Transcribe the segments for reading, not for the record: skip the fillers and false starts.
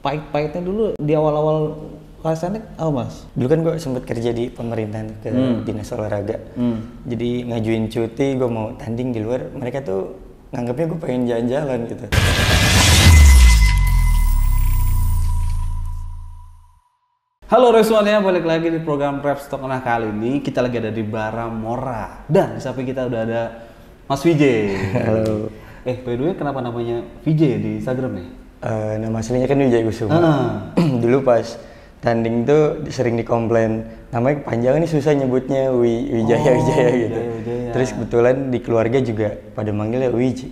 pahit-pahitnya dulu di awal-awal calisthenics apa Mas? Dulu kan gue sempet kerja di pemerintahan ke dinas olahraga. Jadi ngajuin cuti, gue mau tanding di luar. Mereka tuh nganggapnya gue pengen jalan-jalan gitu. Halo semuanya, balik lagi di program Reps Talk. Nah kali ini kita lagi ada di Baramora dan di samping kita udah ada Mas Vijay. Halo. By the way, kenapa namanya Vijay di Instagram nih? Nama aslinya kan Wijaya Kusuma. Dulu pas tanding tuh sering dikomplain, namanya kepanjangan nih susah nyebutnya Wijaya gitu. Wijaya. Terus kebetulan di keluarga juga pada manggilnya Wij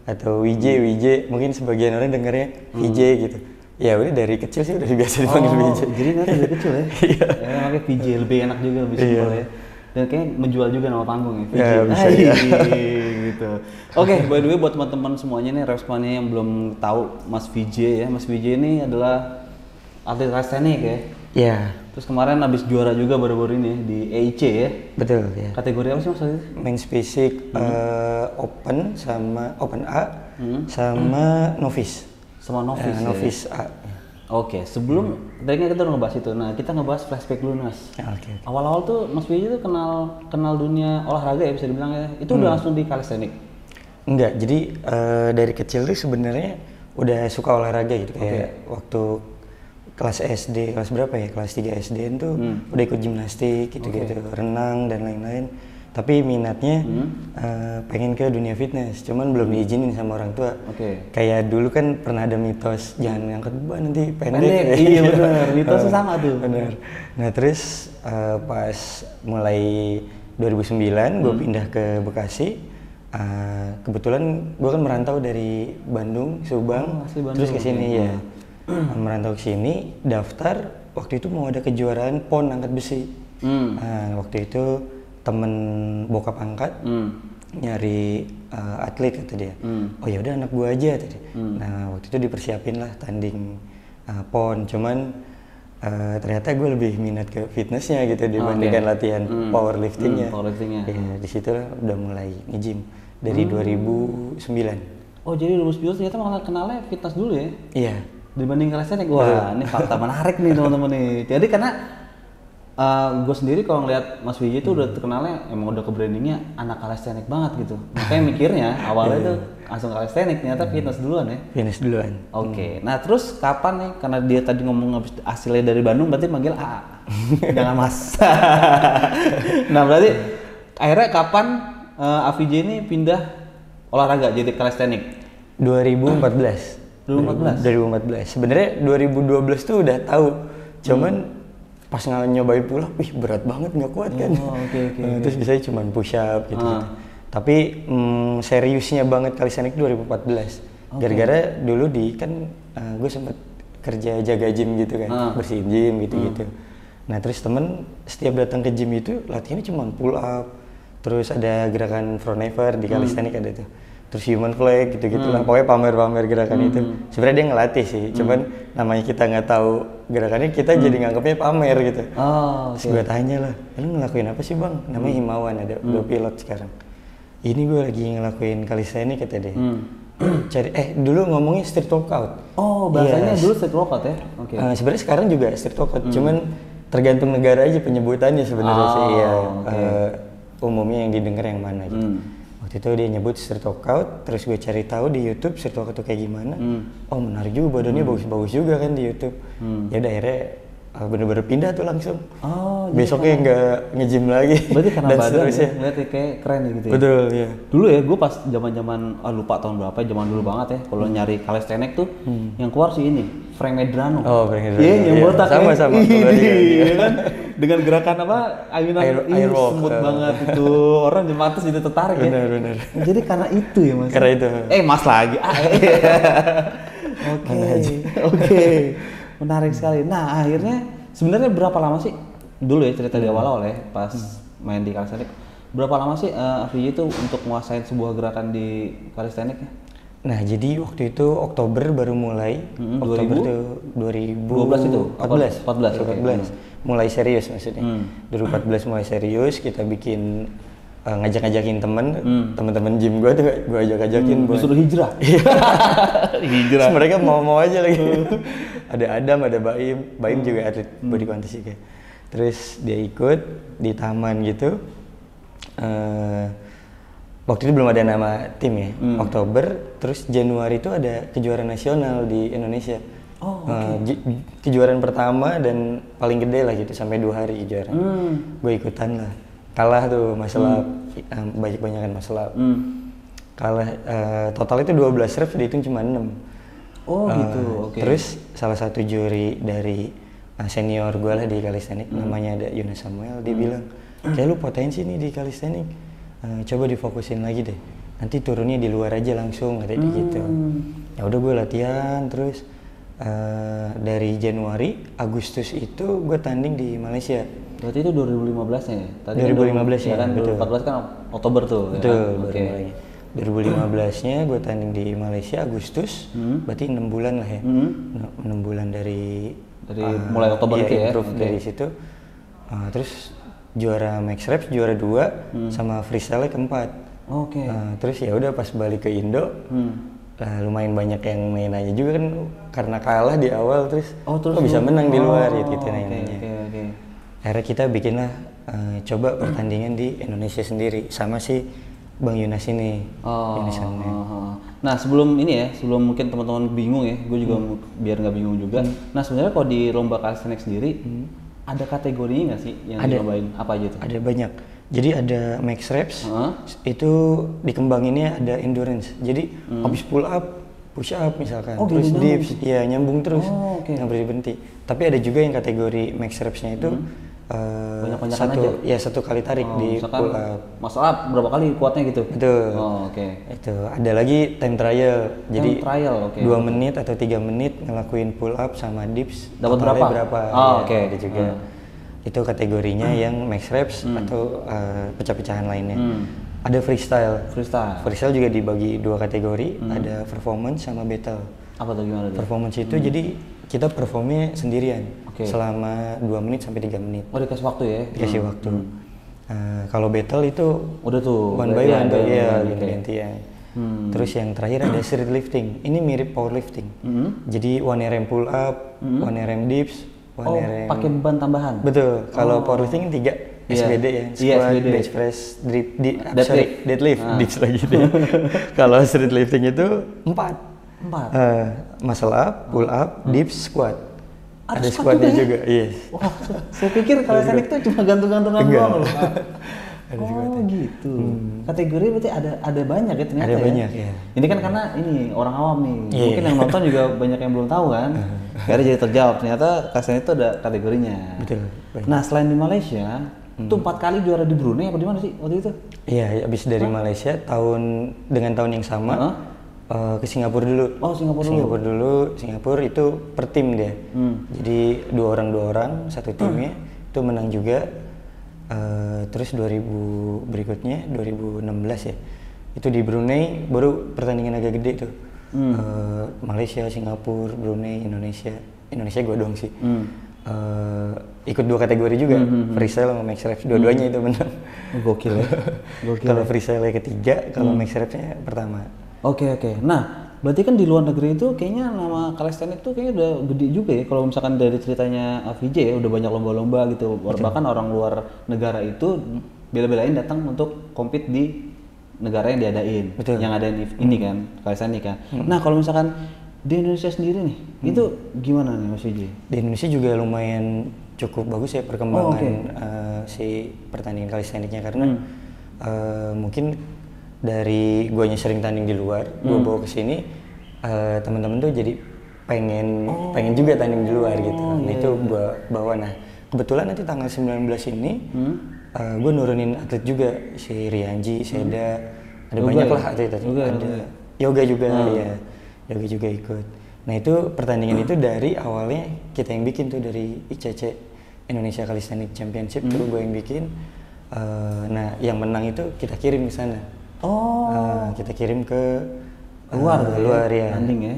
atau Wije. Mungkin sebagian orang dengarnya Vijay gitu. Ya udah dari kecil sih udah biasa dipanggil Vijay. Jadi nanti dari kecil ya? Iya. Ya makanya Vijay lebih enak juga, lebih simpel ya. Dan kayaknya menjual juga nama panggung ya, Vijay. Ya, bisa ya. Gitu. Oke, by the way buat teman-teman semuanya nih, responnya yang belum tahu Mas Vijay ya. Mas Vijay ini adalah atlet calisthenics ya? Iya. Terus kemarin habis juara juga baru-baru ini di EIC ya? Betul ya. Kategori apa sih Mas tadi? Men's Physique, Open sama Open A, sama Novice. Sama Novice ya? Novice A. Oke, sebelum tadi kan kita udah ngebahas itu. Nah, kita ngebahas flashback dulu Mas. Oke. Awal-awal tuh Mas Vijay tuh kenal dunia olahraga ya bisa dibilang ya. Itu udah langsung di calisthenics? Enggak, jadi dari kecil tuh sebenarnya udah suka olahraga gitu kayak waktu kelas SD, kelas berapa ya? Kelas 3 SD tuh udah ikut gimnastik gitu-gitu, renang dan lain-lain. Tapi minatnya pengen ke dunia fitness, cuman belum diizinin sama orang tua. Kayak dulu kan pernah ada mitos jangan ngangkat beban nanti pendek. Iya benar, mitosnya sama tuh. Benar. Nah terus pas mulai 2009 gue pindah ke Bekasi. Kebetulan gue kan merantau dari Bandung, Subang, terus ke sini ya. Merantau ke sini, daftar waktu itu mau ada kejuaraan PON angkat besi. Waktu itu temen bokap angkat nyari atlet kata dia. Oh ya udah anak gua aja tadi. Nah waktu itu dipersiapin lah tanding PON, cuman ternyata gue lebih minat ke fitnessnya gitu dibandingkan latihan powerliftingnya. Ya di situ udah mulai nge-gym dari 2009. Oh jadi 2009 ternyata malah kenalnya fitness dulu ya? Iya. Dibanding calisthenics. Wah ini fakta menarik nih teman-teman nih. Jadi karena gue sendiri kalau ngeliat Mas Vijay itu udah terkenalnya emang udah ke brandingnya anak calisthenics banget gitu. Makanya mikirnya awalnya tuh langsung calisthenics, ternyata fitness duluan ya? Fitness duluan. Oke. Nah terus kapan nih, karena dia tadi ngomong habis hasilnya dari Bandung berarti manggil A, jangan Mas. Nah berarti akhirnya kapan Vijay ini pindah olahraga jadi calisthenics? 2014. 2014. Sebenarnya 2012 tuh udah tahu, cuman pas nyobain pulang, wih berat banget nggak kuat kan. Terus biasanya cuma push up gitu. Tapi seriusnya banget calisthenics 2014. Gara-gara dulu gue sempet kerja jaga gym gitu kan, bersihin gym gitu-gitu. Nah terus temen setiap datang ke gym itu latihannya cuma pull up, terus ada gerakan front lever di calisthenics ada tuh. Terus human flag gitu-gitu lah, pokoknya pamer-pamer gerakan itu. Sebenarnya dia ngelatih sih, cuman namanya kita nggak tahu gerakannya, kita jadi nganggapnya pamer gitu. Terus gue tanya lah, lu ngelakuin apa sih bang? Namanya Himawan, ada udah pilot sekarang. Ini gue lagi ngelakuin calisthenics kata dia. Dulu ngomongnya street workout. Oh bahasanya dulu street workout ya? Sebenarnya sekarang juga street workout, cuman tergantung negara aja penyebutannya sebenarnya sih. Umumnya yang didengar yang mana gitu. Waktu itu dia nyebut street workout, terus gue cari tahu di YouTube street workout itu kayak gimana. Oh menarik juga, badannya bagus-bagus juga kan di YouTube. Ya udah akhirnya bener-bener pindah tuh langsung. Besoknya nggak nge-gym lagi. Berarti karena badan ya, ngeliatnya kayak keren gitu ya. Betul ya. Dulu ya gue pas zaman lupa tahun berapa, zaman dulu banget ya. Kalau nyari calisthenics tuh yang keluar sih ini Frank Medrano. Frank Medrano. Iya, yang botak sama-sama. Iya kan? Dengan gerakan apa? Ayunan air walk. Smooth banget itu. Orang di atas jadi tertarik ya. Benar. Jadi karena itu ya Mas. Karena itu. Mas lagi. Oke. Menarik sekali. Nah, akhirnya sebenarnya berapa lama sih dulu ya cerita di awal-awal ya pas main di calisthenics? Berapa lama sih Vijay itu untuk menguasai sebuah gerakan di calisthenics? Nah, jadi waktu itu Oktober baru mulai. Oktober tuh 2012 itu? 14. Mulai serius maksudnya. 2014 mulai serius, kita bikin ngajak-ngajakin temen-temen gym gue tuh gue ajak-ajakin buat disuruh hijrah. Hijrah. Mereka mau aja lagi. Ada Adam, ada Baim juga atlet body contest juga. Terus dia ikut di taman gitu. Waktu itu belum ada nama tim ya. Oktober, terus Januari itu ada kejuaraan nasional di Indonesia. Kejuaraan pertama dan paling gede lah gitu, sampai 2 hari kejuaraan. Gue ikutan lah. Kalah tuh masalah banyak-banyakan masalah. Kalah total itu 12 reps, dihitung cuma 6. Gitu. Oke. Terus salah satu juri dari senior gue lah di calisthenics, namanya ada Yunus Samuel, dia bilang, kayak lu potensi nih di calisthenics, coba difokusin lagi deh, nanti turunnya di luar aja langsung, katanya gitu. Ya udah gue latihan terus. Dari Januari, Agustus itu gue tanding di Malaysia. Berarti itu 2015 ya? Tadi 2015 ya, kan, betul. 2014 kan Oktober tuh. Betul, ya? Oke. 2015-nya gue tanding di Malaysia Agustus, berarti 6 bulan lah ya. 6 bulan dari mulai Oktober itu ya? Dari situ. Terus juara max reps, juara 2, sama freestyle keempat. Oke. Terus ya udah pas balik ke Indo, lumayan banyak yang nanya juga kan, karena kalah di awal terus kok bisa menang di luar gitu nanya-nanya. Akhirnya kita bikinlah coba pertandingan di Indonesia sendiri sama si Bang Yunas ini. Nah sebelum mungkin teman-teman bingung ya, gue juga biar nggak bingung juga. Nah sebenarnya kalau di lomba calisthenics sendiri ada kategorinya nggak sih yang dilombain? Apa aja tuh? Ada banyak. Jadi ada max reps, itu dikembanginnya ada endurance. Jadi habis pull up, push up misalkan, terus dips, ya nyambung terus, nggak berhenti. Tapi ada juga yang kategori max repsnya itu satu kali tarik di pull up. Masalah berapa kali kuatnya gitu? Betul. Itu ada lagi time trial. Jadi 2 menit atau 3 menit ngelakuin pull up sama dips. Dapat berapa? Ada juga. Itu kategorinya yang max reps atau pecah-pecahan lainnya. Ada freestyle juga dibagi 2 kategori, ada performance sama battle. Apa tuh, gimana tuh? Performance itu jadi kita performnya sendirian selama 2 menit sampai 3 menit. Dikasih waktu ya? Dikasih waktu. Kalau battle itu udah tuh one by one tuh ya, ganti-gantian. Terus yang terakhir ada street lifting. Ini mirip powerlifting. Jadi 1 RM pull up, 1 RM dips, pakai beban tambahan. Betul. Kalau powerlifting 3 SBD ya, squat, bench press, deadlift, dips lagi deh. Kalau street lifting itu 4. Muscle up, pull up, dips, squat. Ada squatnya juga, yes. Wah, saya pikir calisthenics itu cuma gantung-gantungan doang loh. Gitu. Kategori berarti ada banyak ya ternyata. Ada banyak ya. Ini kan karena ini orang awam nih. Mungkin yang nonton juga banyak yang belum tahu kan. Akhirnya jadi terjawab, ternyata calisthenics itu ada kategorinya. Betul. Nah selain di Malaysia, itu 4 kali juara di Brunei apa di mana sih waktu itu? Iya, habis dari Malaysia dengan tahun yang sama ke Singapura dulu. Singapura dulu. Singapura itu per tim dia. Jadi 2 orang, satu timnya itu menang juga. Terus 2000 berikutnya 2016 ya. Itu di Brunei baru pertandingan agak gede tuh. Malaysia, Singapura, Brunei, Indonesia gue doang sih. Ikut 2 kategori juga, freestyle sama max reps, dua-duanya itu menang. Gokil ya. Kalau freestyle ketiga, kalau max repsnya pertama. Oke. Nah, berarti kan di luar negeri itu kayaknya nama calisthenics itu kayaknya udah gede juga ya. Kalau misalkan dari ceritanya VJ ya, udah banyak lomba-lomba gitu. Bahkan orang luar negara itu bela-belain datang untuk compete di negara yang diadain. Yang ada ini kan, calisthenics kan. Nah, kalau misalkan di Indonesia sendiri nih, itu gimana nih Mas VJ? Di Indonesia juga lumayan cukup bagus ya perkembangan si pertandingan calisthenics-nya karena mungkin dari guanya sering tanding di luar, gue bawa ke sini, teman-teman tuh jadi pengen juga tanding di luar gitu. Nah itu gue bawa. Nah kebetulan nanti tanggal 19 ini gue nurunin atlet juga, si Rianji, Seda, ada banyak lah atlet. Ada yoga juga ya, yoga juga ikut. Nah itu pertandingan itu dari awalnya kita yang bikin tuh dari ICC, Indonesia Calisthenics Championship, tuh gue yang bikin. Nah yang menang itu kita kirim ke sana. Kita kirim ke luar ya. Tanding ya.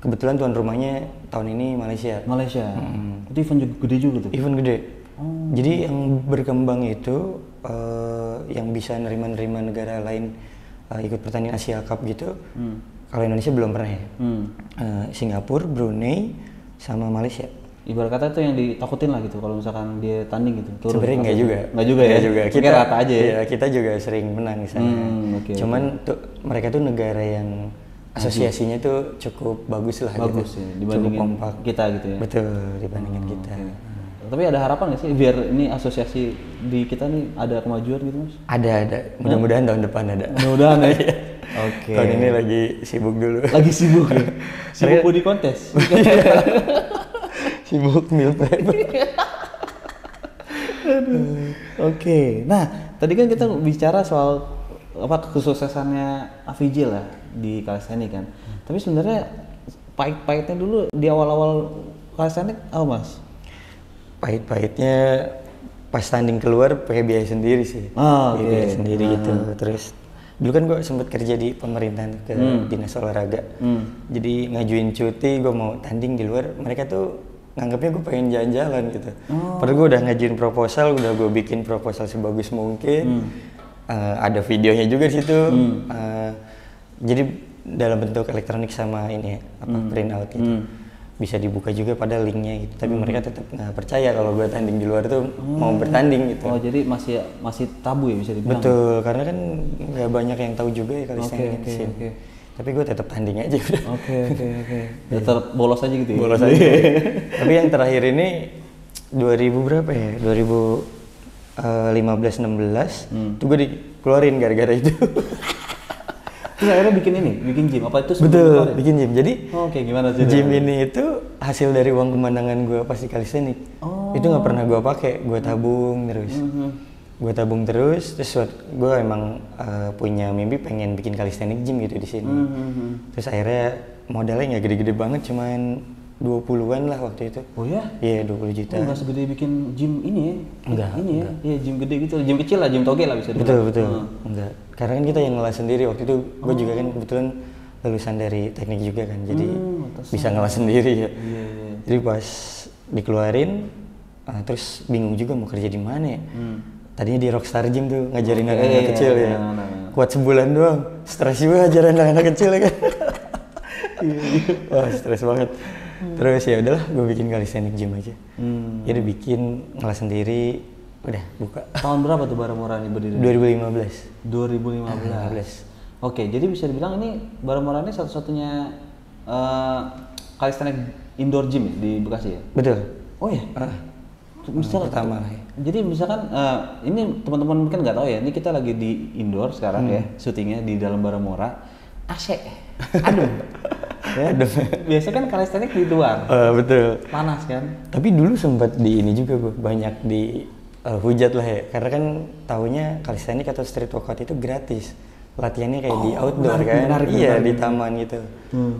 Kebetulan tuan rumahnya tahun ini Malaysia. Itu event gede juga tuh. Event gede. Jadi yang berkembang itu yang bisa nerima negara lain ikut pertandingan Asia Cup gitu. Kalau Indonesia belum pernah ya. Singapura, Brunei, sama Malaysia. Ibarat kata itu yang ditakutin lah gitu kalau misalkan dia tanding gitu. Sebenarnya nggak juga. Nggak juga ya? Kita rata aja ya? Iya, kita juga sering menang di sana. Cuman tuh, mereka tuh negara yang asosiasinya tuh cukup bagus lah. Bagus gitu. Ya, dibandingin cukup kompak. Kita gitu ya? Betul, dibandingin kita. Tapi ada harapan nggak sih biar ini asosiasi di kita nih ada kemajuan gitu Mas? Ada. Mudah-mudahan tahun depan ada. Mudah-mudahan ya? Oke. Tahun ini lagi sibuk dulu. Lagi sibuk ya? Sibuk body contest? Sibuk meal prep. Oke. Nah, tadi kan kita bicara soal kesuksesannya Afijil lah di calisthenics kan. Tapi sebenarnya pahit-pahitnya dulu di awal-awal calisthenics apa Mas? Pahit-pahitnya pas tanding keluar pakai biaya sendiri sih. Biaya sendiri gitu. Terus dulu kan gue sempat kerja di pemerintahan ke dinas olahraga. Jadi ngajuin cuti gue mau tanding di luar, mereka tuh nganggapnya gue pengen jalan-jalan gitu. Padahal gue udah ngajuin proposal, udah gue bikin proposal sebagus mungkin. Ada videonya juga di situ. Jadi dalam bentuk elektronik sama ini print out gitu. Bisa dibuka juga pada linknya gitu. Tapi mereka tetap nggak percaya kalau gue tanding di luar tuh mau bertanding gitu. Oh jadi masih tabu ya bisa dibilang. Betul, karena kan nggak banyak yang tahu juga ya calisthenics di sini. Tapi gue tetap tanding aja udah. Oke. Tetap bolos aja gitu ya? Bolos aja. Tapi yang terakhir ini 2000 berapa ya? 2015-16 tuh gue dikeluarin gara-gara itu. Terus akhirnya bikin gym, apa itu? Betul, bikin gym. Jadi gimana sih? Gym ini itu hasil dari uang kemenangan gue pas di calisthenics. Itu nggak pernah gue pakai, gue tabung terus. Terus gue emang punya mimpi pengen bikin calisthenics gym gitu di sini. Terus akhirnya modalnya nggak gede-gede banget, cuman 20-an lah waktu itu. Oh ya? Iya, 20 juta. Nggak segede bikin gym ini ya? Enggak. Iya, gym gede gitu, gym kecil lah, gym toge lah bisa dibilang. Betul. Enggak. Karena kan kita yang ngelas sendiri waktu itu. Gue juga kan kebetulan lulusan dari teknik juga kan, jadi bisa ngelas sendiri ya. Iya. Jadi pas dikeluarin, terus bingung juga mau kerja di mana ya. Tadinya di Rockstar Gym tuh ngajarin anak-anak kecil ya. Kuat sebulan doang, stres juga ajaran anak-anak kecil ya kan. Wah, stres banget. Terus ya udahlah, gue bikin calisthenics gym aja. Jadi bikin ngelas sendiri, udah buka. Tahun berapa tuh Baramora ini berdiri? 2015. Oke, jadi bisa dibilang ini Baramora ini satu-satunya calisthenics indoor gym ya, di Bekasi ya? Betul. Oh ya? Misalkan, pertama ya. Jadi misalkan ini teman-teman mungkin nggak tahu ya, ini kita lagi di indoor sekarang ya, syutingnya di dalam Baramora. AC, adem. Ya, biasanya kan calisthenics di luar. Betul. Panas kan. Tapi dulu sempat di ini juga gue banyak di hujat lah ya. Karena kan taunya calisthenics atau street workout itu gratis. Latihannya kayak di outdoor menarik, di taman gitu.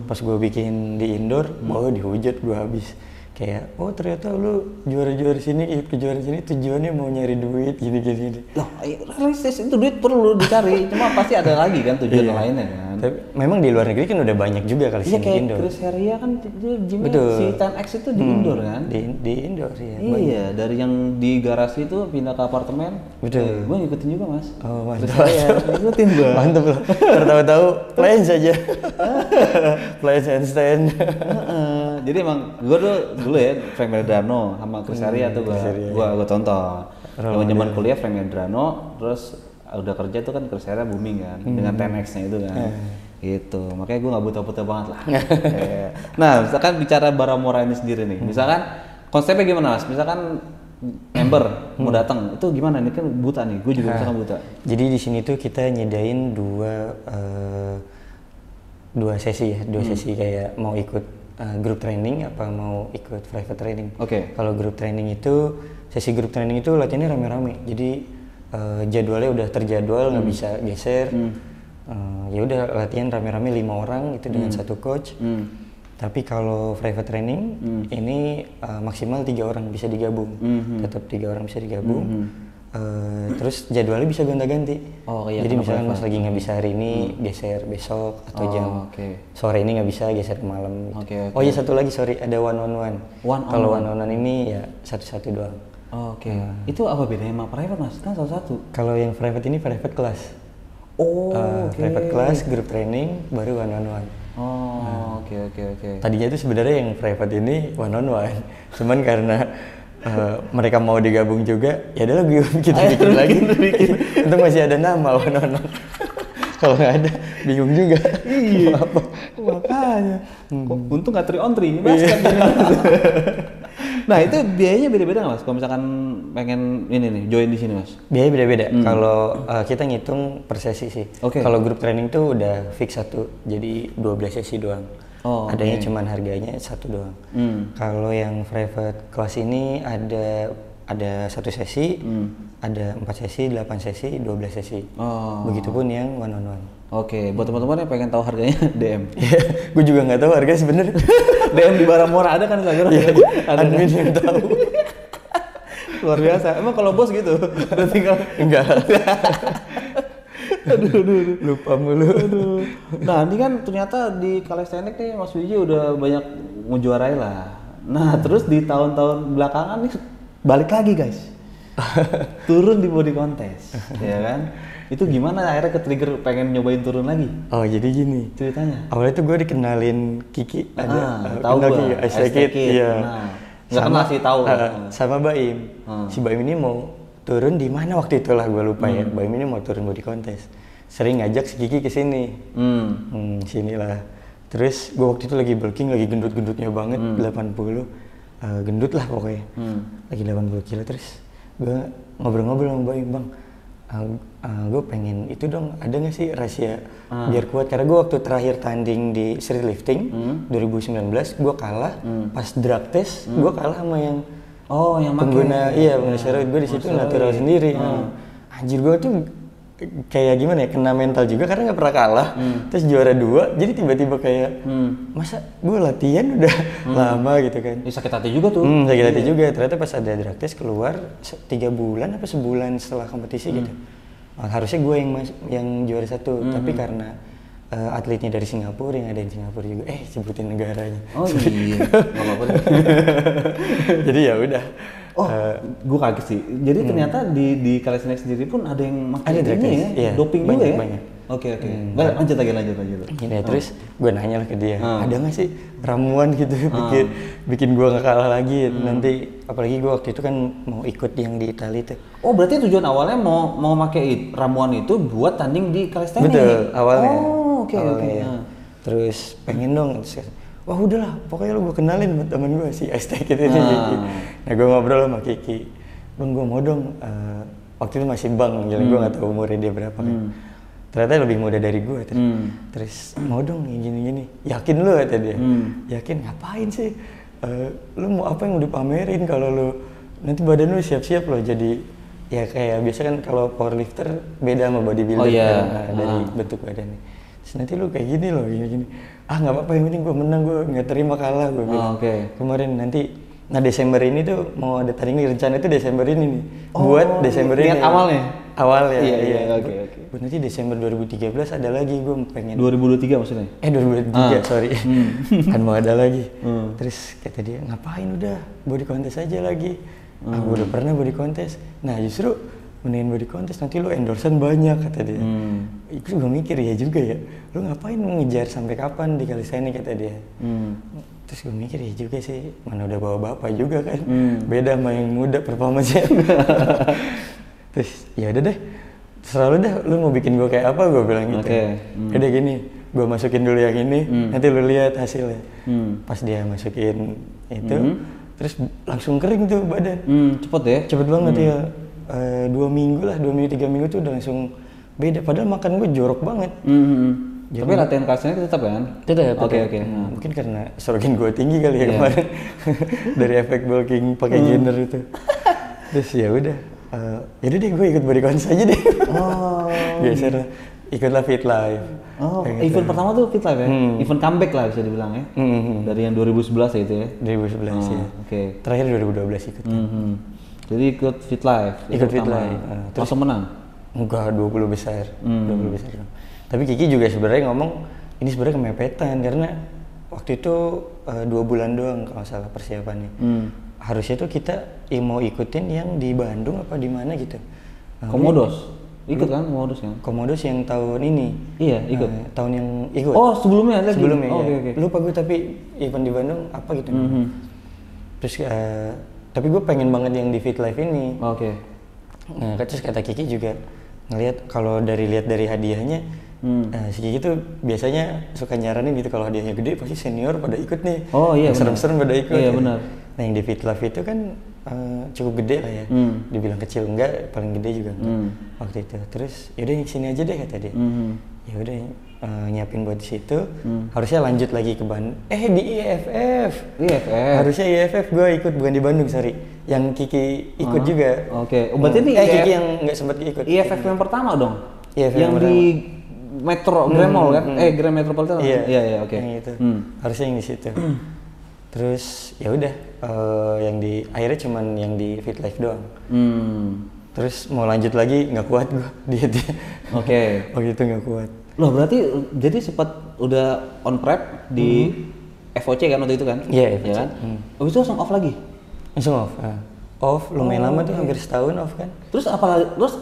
Pas gue bikin di indoor, dihujat gue habis. Kayak, ternyata lu juara-juara sini, ikut kejuaraan sini tujuannya mau nyari duit gini. Loh, realistis itu duit perlu dicari, cuma pasti ada lagi kan tujuan lainnya kan. Tapi memang di luar negeri kan udah banyak juga kali sini indoor. Chris Heria kan gymnya si 10X itu di indoor kan? Di indoor sih ya. Iya, dari yang di garasi itu pindah ke apartemen. Betul. Gue ngikutin juga Mas. Oh mantap. Ngikutin gue. Mantap loh. Tahu-tahu plain saja. Plain handstand. Jadi emang gue dulu ya Frank Medrano sama Chris Heria tuh gue tonton. Zaman kuliah Frank Medrano, terus udah kerja tuh kan Chris Heria booming kan dengan 10X-nya itu kan. Gitu. Makanya gue nggak buta-buta banget lah. Nah, misalkan bicara Baramora ini sendiri nih. Misalkan konsepnya gimana Mas? Misalkan member mau datang, itu gimana nih kan buta nih. Gue juga misalkan buta. Jadi di sini tuh kita nyedain dua sesi ya, sesi kayak mau ikut group training apa mau ikut private training. Kalau group training itu, sesi group training itu latihannya rame-rame. Jadi jadwalnya udah terjadwal, nggak bisa geser. Ya udah latihan rame-rame 5 orang itu dengan satu coach. Tapi kalau private training ini maksimal 3 orang bisa digabung. Tetap 3 orang bisa digabung. Terus jadwalnya bisa gonta-ganti. Jadi misalnya Mas lagi nggak bisa hari ini, geser besok atau jam sore ini nggak bisa, geser ke malam. Oh iya, satu lagi ada one on one. Kalau one on one ini ya satu-satu doang. Oke. Itu apa bedanya sama private Mas? Kan salah satu. Kalau yang private ini private class. Oh, oke. Private class, group training, baru one on one. Oh, oke. Tadinya itu sebenarnya yang private ini one on one. Cuman karena mereka mau digabung juga, ya adalah kita bikin lagi. Untung masih ada nama one on one. Kalau nggak ada, bingung juga. Iya. Apa? Makanya. Untung nggak 3 on 3 basket. Nah itu biayanya beda-beda nggak Mas? Kalau misalkan pengen ini nih join di sini Mas? Biaya beda-beda. Kalau kita ngitung per sesi sih. Okay. Kalau grup training tuh udah fix satu, jadi 12 sesi doang. Oh, adanya cuman harganya satu doang. Kalau yang private kelas ini ada 1 sesi, ada 4 sesi, 8 sesi, 12 sesi. Begitupun yang one on one. Oke, buat teman-teman yang pengen tahu harganya DM. Gue juga nggak tahu harga sebenarnya. DM di Baramora ada kan Instagram? Ada admin yang tahu. Luar biasa. Emang kalau bos gitu? Udah tinggal enggak. Aduh. Lupa mulu. Aduh. Nah, ini kan ternyata di calisthenics nih Mas Wiji udah banyak menjuarai lah. Nah, terus di tahun-tahun belakangan nih balik lagi guys. Turun di body contest, ya kan? Itu gimana akhirnya ke-trigger pengen nyobain turun lagi? Oh jadi gini ceritanya. Awalnya tuh gue dikenalin Kiki, tahu gue, Ice Kid, iya. Nggak kenal sih tahu. Sama Baim. Si Baim ini mau turun di mana waktu itu lah gue lupa ya. Baim ini mau turun body contest. Sering ngajak si Kiki ke sini. Sinilah. Terus gue waktu itu lagi bulking, lagi gendut-gendutnya banget, 80. Gendut lah pokoknya. Lagi 80 kilo terus gue ngobrol-ngobrol sama Baim, Bang. Gue pengen itu dong, ada nggak sih rahasia biar kuat? Karena gue waktu terakhir tanding di street lifting 2019 gue kalah pas drug test, gue kalah sama yang pengguna steroid. Gue di situ natural sendiri. Anjir gue tuh kayak gimana ya, kena mental juga karena nggak pernah kalah. Terus juara 2, jadi tiba-tiba kayak masa gue latihan udah lama gitu kan. Sakit hati juga tuh. Sakit hati juga. Ternyata pas ada drug test keluar 3 bulan apa sebulan setelah kompetisi gitu. Harusnya gue yang juara 1, tapi karena atletnya dari Singapura, yang ada di Singapura juga. Sebutin negaranya. Oh iya, nggak apa-apa. Jadi ya udah. Gue kaget sih. Jadi ternyata di calisthenics sendiri pun ada yang makan ini ya, doping banyak, juga ya? Banyak. Oke. Lanjut lagi. Gini, terus gue nanya lah ke dia, ada nggak sih ramuan gitu bikin gue nggak kalah lagi nanti, apalagi gue waktu itu kan mau ikut yang di Italia tuh. Oh berarti tujuan awalnya mau pakai ramuan itu buat tanding di calisthenics? Betul, awalnya. Oh oke. Terus pengen dong. Wah udahlah, pokoknya lu gue kenalin buat temen gue si Ice Kid ini. Nah gue ngobrol sama Kiki, Bang gue mau dong, waktu itu masih Bang, jadi gue nggak tahu umurnya dia berapa kan. Ternyata lebih muda dari gue. Terus mau dong yang gini-gini, yakin lu kata dia. Yakin ngapain sih? Lu mau apa yang udah pamerin kalau lu nanti badan lu siap-siap loh jadi ya kayak biasa kan kalau powerlifter beda sama bodybuilder dari bentuk badannya. Terus nanti lu kayak gini loh, gini-gini. Nggak apa-apa, yang penting gue menang, gue nggak terima kalah, gue bilang. Kemarin nanti, Desember ini tuh mau ada tanding, rencana itu Desember ini nih. Buat Desember ini. Awalnya. Iya. Oke. Buat nanti Desember 2013 ada lagi, gue pengen. 2023 maksudnya? 2023, sorry. Kan mau ada lagi. Terus kata dia, ngapain udah, body contest aja lagi. Gue udah pernah body contest. Nah justru mendingan body contest, nanti lu endorsean banyak, kata dia. Itu gue mikir ya juga ya, lu ngapain ngejar sampai kapan di calisthenics, kata dia. Terus gue mikir ya juga sih, mana udah bawa bapak juga kan, beda sama yang muda performance-nya. Terus ya udah deh, terserah lu dah, lu mau bikin gue kayak apa, gue bilang gitu. Udah gini, gue masukin dulu yang ini, nanti lu lihat hasilnya. Pas dia masukin itu, terus langsung kering tuh badan. Cepet ya? Cepet banget ya. 2 minggu lah, 2 minggu 3 minggu tuh udah langsung beda. Padahal makan gue jorok banget. Tapi latihan calisthenics tetap kan? Tetap. Oke. Mungkin karena estrogen gue tinggi kali ya kemarin. Dari efek bulking pakai gainer itu. Terus ya udah. Yaudah deh gue ikut body contest aja deh. Geser lah. Ikutlah Fit Life. Event pertama tuh Fit Life ya? Event comeback lah bisa dibilang ya? Dari yang 2011 ya itu ya? 2011 ya. Oke. Terakhir 2012 ikut kan. Jadi ikut Fit Life? Ikut Fit Life. Terus menang? Enggak, 20 besar. 20 besar. Tapi Kiki juga sebenarnya ngomong, ini sebenarnya kemepetan karena waktu itu 2 bulan doang kalau salah persiapannya. harusnya tuh kita mau ikutin yang di Bandung apa di mana gitu. Komodos ikut kan? Komodos yang tahun ini. Iya, ikut. Tahun yang ikut. Oh, sebelumnya lagi. Sebelumnya ya. Okay. Lupa gue, tapi event di Bandung apa gitu. Terus tapi gue pengen banget yang di Fit Life ini. Oke. Nah, terus kata Kiki juga ngelihat kalau lihat dari hadiahnya, si Kiki tuh biasanya suka nyaranin gitu, kalau hadiahnya gede pasti senior pada ikut nih. Oh iya. Serem-serem pada ikut. Iya benar. Nah yang di Fit Life itu kan cukup gede lah ya. Dibilang kecil enggak, paling gede juga waktu itu. Terus yaudah sini aja deh kata dia. Ya udah nyiapin buat di situ. Harusnya lanjut lagi ke Bandung. Di IFF. Harusnya IFF gue ikut, bukan di Bandung, sorry. Yang Kiki ikut juga. Oke. Berarti ini Kiki yang nggak sempat ikut. IFF yang pertama dong. IFF yang di Metro Grand Mall kan? Grand Metropolitan. Iya, oke. Yang itu. Harusnya yang di situ. Terus ya udah yang di akhirnya cuman yang di Fit Life doang. Terus mau lanjut lagi nggak kuat gue dietnya. Oke. Waktu itu nggak kuat. Loh berarti jadi sempat udah on prep di FOC kan waktu itu kan? Iya, FOC. Ya kan? Habis itu langsung off lagi? Langsung off. Off lumayan lama tuh, hampir setahun off kan. Terus terus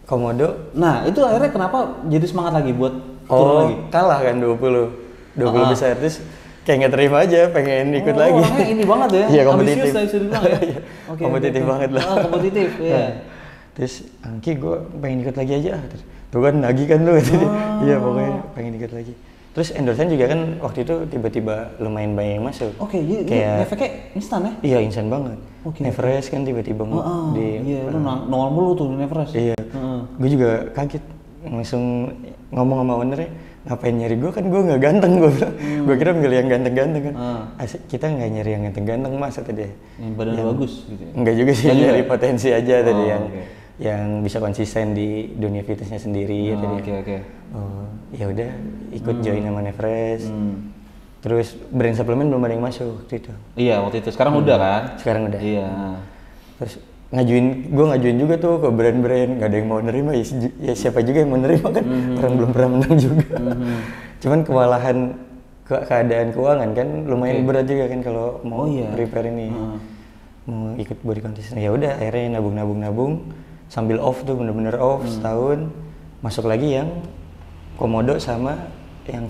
Komodo. Nah itu akhirnya kenapa jadi semangat lagi buat turun lagi? Kalah kan 20 besar, terus kayak nggak terima aja, pengen ikut lagi. Orangnya ini banget ya? Iya, kompetitif. Ambisius bisa dibilang ya? Kompetitif banget lah. Kompetitif, iya. Terus Angki, gue pengen ikut lagi aja. Tuh kan nagih kan lu gitu. Iya pokoknya pengen ikut lagi. Terus endorsement juga kan waktu itu tiba-tiba lumayan banyak yang masuk. Oke, jadi efeknya instan ya? Iya, instan banget. Neverest kan tiba-tiba iya, lu nongol mulu tuh di Neverest. Iya. Gue juga kaget, langsung ngomong sama ownernya, ngapain nyari gue, kan gue nggak ganteng, gue bilang. Gue kira milih yang ganteng-ganteng kan. Kita nggak nyari yang ganteng-ganteng, mas, kata dia. Yang badan bagus gitu ya? Enggak juga sih, nyari potensi aja tadi yang bisa konsisten di dunia fitnessnya sendiri. Oke. Ya udah ikut join sama Neverest. Terus brand suplemen belum ada yang masuk waktu itu. Iya waktu itu, sekarang udah kan? Sekarang udah. Iya. Terus gue ngajuin juga tuh ke brand-brand, nggak ada yang mau nerima, ya siapa juga yang mau nerima kan, orang belum pernah menang juga. Cuman kewalahan keadaan keuangan kan lumayan berat juga kan kalau mau prepare ini, mau ikut body contest. Ya udah akhirnya nabung sambil off tuh, bener-bener off setahun, masuk lagi yang Komodo sama yang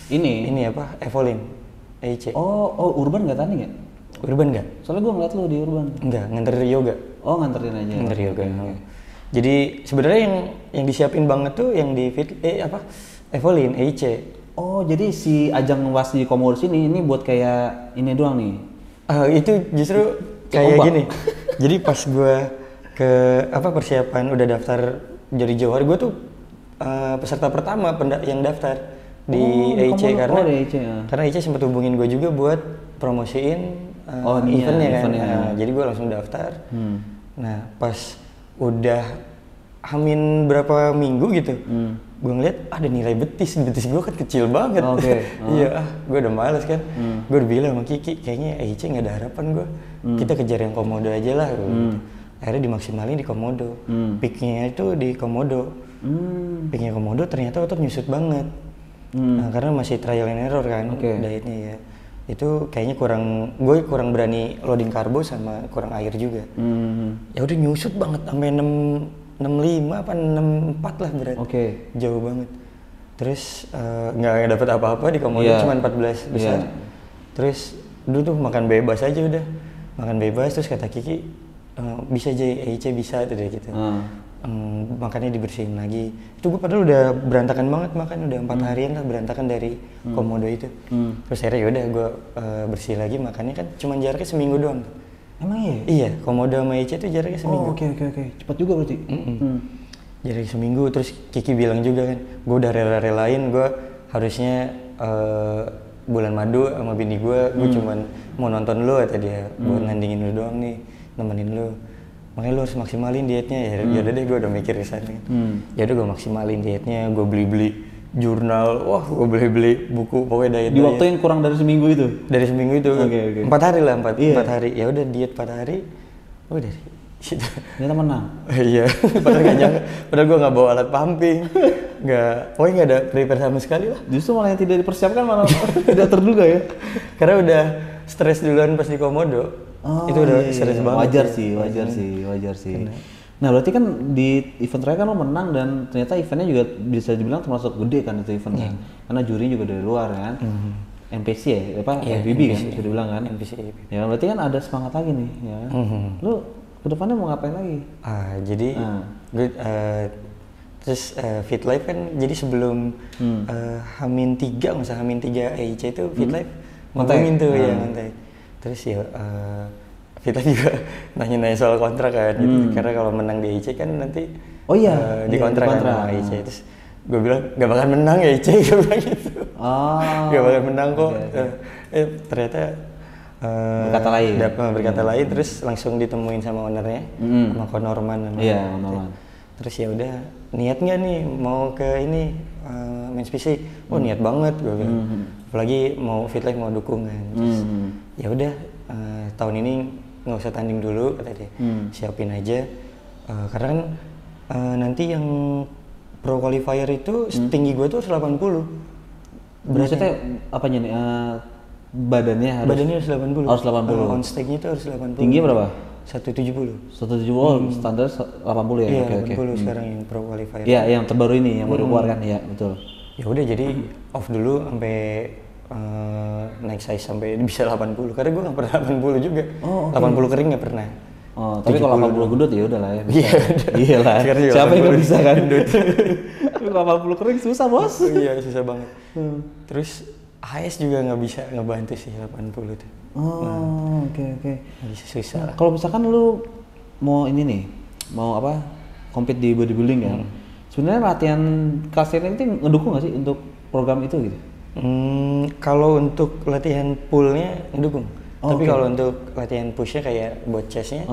ini apa, Evolin, EIC. Oh Urban nggak tanding ya? Urban nggak? Soalnya gue ngeliat lu di Urban. Enggak, nganter yoga. Oh nganterin aja. Nganter yoga. Okay. Jadi sebenarnya yang disiapin banget tuh yang di Evolin, EIC. Oh jadi si ajang was di Komodo ini buat kayak ini doang nih? Itu justru kayak gini. Jadi pas gue ke persiapan udah daftar jadi jawar, gue tuh peserta pertama yang daftar di EIC karena EIC sempat hubungin gue juga buat promosiin eventnya kan. Jadi gue langsung daftar. Nah pas udah hamin berapa minggu gitu, gue ngeliat ada nilai betis gue kan kecil banget. Iya, gue udah males kan. Gue udah bilang sama Kiki, kayaknya EIC nggak ada harapan gue. Kita kejar yang Komodo aja lah. Akhirnya dimaksimalin di Komodo. Peaknya itu di Komodo. Peaknya Komodo ternyata otot nyusut banget. Nah, karena masih trial and error kan dietnya ya. Itu kayaknya gue kurang berani loading karbo sama kurang air juga. Ya udah nyusut banget sampai 65 apa 64 lah berat. Jauh banget. Terus nggak dapet apa-apa di Komodo, cuma 14 besar. Terus dulu tuh makan bebas aja udah. Makan bebas, terus kata Kiki bisa aja EIC bisa tuh deh gitu. Makannya dibersihin lagi. Itu gue padahal udah berantakan banget makan, udah 4 harian lah berantakan dari Komodo itu. Terus akhirnya yaudah gue bersih lagi, makannya kan cuma jaraknya seminggu doang. Emang iya? Iya, Komodo sama EIC itu jaraknya seminggu. Oke. Cepat juga berarti? Jaraknya seminggu, terus Kiki bilang juga kan, gue udah rela-relain, gue harusnya bulan madu sama bini gue cuman mau nonton lu kata dia, buat nandingin lu doang nih, nemenin lu. Makanya lu harus maksimalin dietnya. Ya udah deh, gue udah mikir kesana. Ya udah gue maksimalin dietnya, gue beli jurnal, gue beli buku pokoknya diet. Di waktu yang kurang dari seminggu itu? Dari seminggu itu. 4 hari lah, 4 hari. Ya udah diet 4 hari. Udah situ. Ternyata menang. Iya. Padahal gue nggak bawa alat pumping, pokoknya nggak ada prepare sama sekali lah. Justru malah yang tidak dipersiapkan malah tidak terduga ya. Karena stres duluan pas di Komodo. Itu udah stres banget. Wajar sih. Nah berarti kan di event terakhir kan lo menang dan ternyata eventnya juga bisa dibilang termasuk gede kan itu eventnya. Karena juri juga dari luar kan. NPC ya, FBB kan bisa dibilang kan. NPC. Ya berarti kan ada semangat lagi nih ya. Lu kedepannya mau ngapain lagi? Jadi gue terus Fit Life kan jadi sebelum Hamin 3 masa Hamin 3 EIC itu Fit Life ngomongin tuh ya ngontek. Terus ya Fit Life juga nanya-nanya soal kontrak kan gitu. Karena kalau menang di EIC kan nanti di kontrak kan sama EIC. Terus gue bilang gak bakal menang ya EIC, gue bilang gitu. Gak bakal menang kok. Ternyata berkata lain terus langsung ditemuin sama ownernya sama Ko Norman. Norman. Terus ya udah niat nggak nih mau ke ini Men's PC? Niat banget gue bilang. Apalagi mau Fit Life mau dukungan. Terus ya udah tahun ini nggak usah tanding dulu kata dia. Siapin aja karena kan nanti yang pro qualifier itu tinggi gue tuh 180. Maksudnya apanya nih? Badannya harus 80. Harus 80. On stage-nya itu harus 80. Tinggi berapa? 170. 170 standar 80 ya. Iya, 80 sekarang yang pro qualifier. Iya, yang terbaru ini yang baru keluar kan, ya betul. Ya udah jadi off dulu sampai naik size sampai bisa 80 karena gue nggak pernah 80 juga. 80 kering nggak pernah. Tapi kalau 80 gendut ya udah lah ya. Iya lah. Siapa yang nggak bisa kan gendut? 80 kering susah bos. Iya susah banget. Terus HS juga nggak bisa ngebantu sih 80 tuh. Oke. Bisa susah. Kalau misalkan lu mau ini nih, mau apa? Compete di bodybuilding kan. Sebenarnya latihan calisthenics itu ngedukung nggak sih untuk program itu gitu? Kalau untuk latihan pull-nya ngedukung. Tapi kalau untuk latihan push-nya kayak buat chest-nya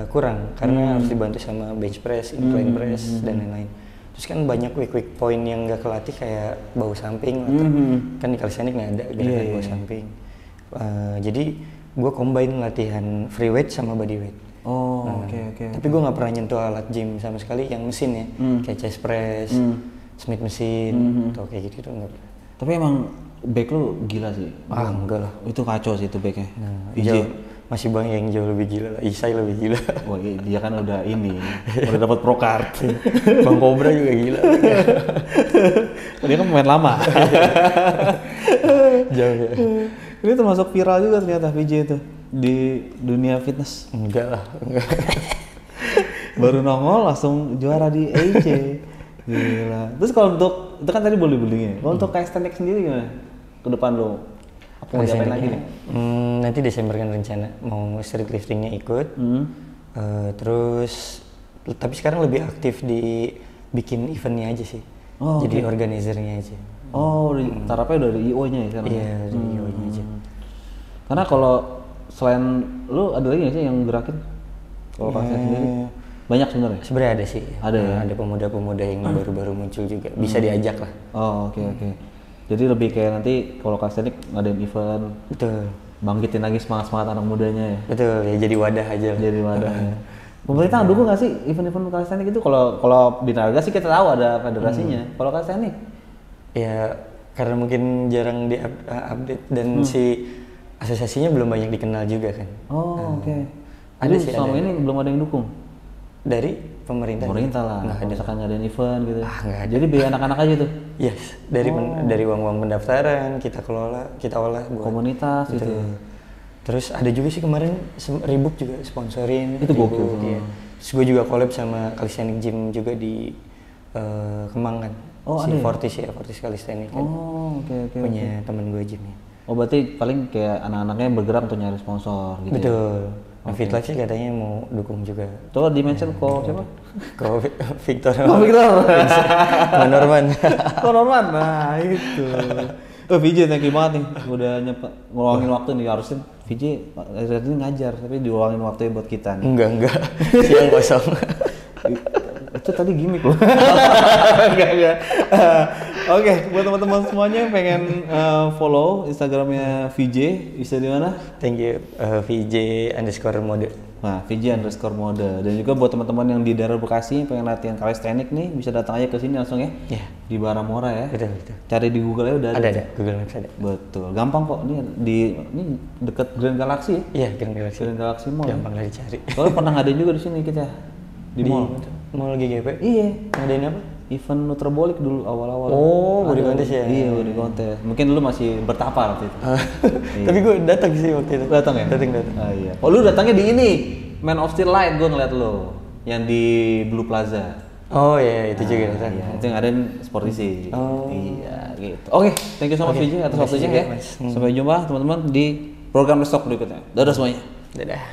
kurang karena harus dibantu sama bench press, incline press dan lain-lain. Terus kan banyak weak point yang nggak kelatih kayak bahu samping, kan di calisthenics nggak ada gerakan bahu samping. Jadi gue combine latihan free weight sama body weight. Oke. Tapi gue nggak pernah nyentuh alat gym sama sekali yang mesin ya, kayak chest press, Smith mesin, atau kayak gitu nggak pernah. Tapi emang back lu gila sih. Enggak lah. Itu kacau sih itu backnya. Masih banyak yang jauh lebih gila lah. Isai lebih gila. Wah dia kan udah udah dapat pro card. Bang Cobra juga gila. Dia kan pemain lama. Jauh ya. Ini termasuk viral juga ternyata VJ itu di dunia fitness. Enggak lah. Baru nongol langsung juara di EIC. Gila. Terus kalau untuk itu kan tadi bodybuilding-nya. Kalau untuk calisthenics sendiri gimana? Ke depan lo apa mau ngapain lagi nih? Nanti Desember kan rencana mau street lifting-nya ikut. Terus tapi sekarang lebih aktif di bikin event-nya aja sih. Jadi organizernya aja. Tarapnya udah di IO-nya ya sekarang? Iya, di IO-nya aja. Karena kalau selain lu ada lagi nggak sih yang gerakin? Kalau pasien sendiri? Banyak sebenarnya? Sebenarnya ada sih. Ada ya? Ada pemuda-pemuda yang baru-baru muncul juga. Bisa diajak lah. Oke. Jadi lebih kayak nanti kalau calisthenics ngadain event. Betul. Bangkitin lagi semangat anak mudanya ya? Betul, ya jadi wadah aja. Jadi wadah ya. Pemerintah dukung nggak sih event-event calisthenics itu? Kalau di Naga sih kita tahu ada federasinya. Kalau calisthenics? Ya karena mungkin jarang di-update dan si asosiasinya belum banyak dikenal juga kan. Oke. Ada sih selama ini belum ada yang dukung? Dari pemerintah lah, misalkan ngadain event gitu. Nggak ada. Jadi biar anak-anak aja tuh? Yes, dari uang-uang pendaftaran kita olah buat komunitas gitu. Terus ada juga sih kemarin Reebok juga sponsorin. Itu gokil. Iya. Terus gue juga collab sama Calisthenics Gym juga di Kemang kan. Fortis Calisthenics kan. Oke. Punya temen gue gymnya. Berarti paling kayak anak-anaknya bergerak untuk nyari sponsor gitu. Betul. Nah, Fit Life sih katanya mau dukung juga. Coba di-mention siapa? Victor. Victor. Norman. Norman. Nah, itu. VJ thank you banget nih udah ngeluangin waktu nih. Harusnya VJ tadi ngajar tapi diluangin waktunya buat kita nih. Enggak. Siang kosong. Itu tadi gimmick loh. Enggak. Oke, buat teman-teman semuanya yang pengen follow Instagramnya VJ, bisa di mana? Thank you, VJ_mode. Nah, VJ_mode. Dan juga buat teman-teman yang di daerah Bekasi pengen latihan calisthenics nih, bisa datang aja ke sini langsung ya. Iya. Di Baramora ya. Betul. Cari di Google aja udah ada. Google Maps ada. Betul. Gampang kok. Ini deket Grand Galaxy ya? Iya, Grand Galaxy Mall. Gampang lah dicari. Soalnya pernah ngadain juga di sini kita. Di mall. Mall GGP? Iya. Ngadain apa? Event Nutrabolik dulu awal-awal. Oh, body contest ya? Iya, body contest. Mungkin dulu masih bertapar waktu itu. Iya. Tapi gue datang sih waktu itu. Datang ya? Datang. Oh iya. Oh, lu datangnya di ini, Man of Steel Light gue ngeliat lu. Yang di Blue Plaza. Oh iya, itu juga datang. Iya, itu yang ada Sportisi. Oh. Iya, gitu. Oke, thank you so much VJ atas waktunya ya. Sampai jumpa teman-teman di program Restock berikutnya. Dadah semuanya. Dadah.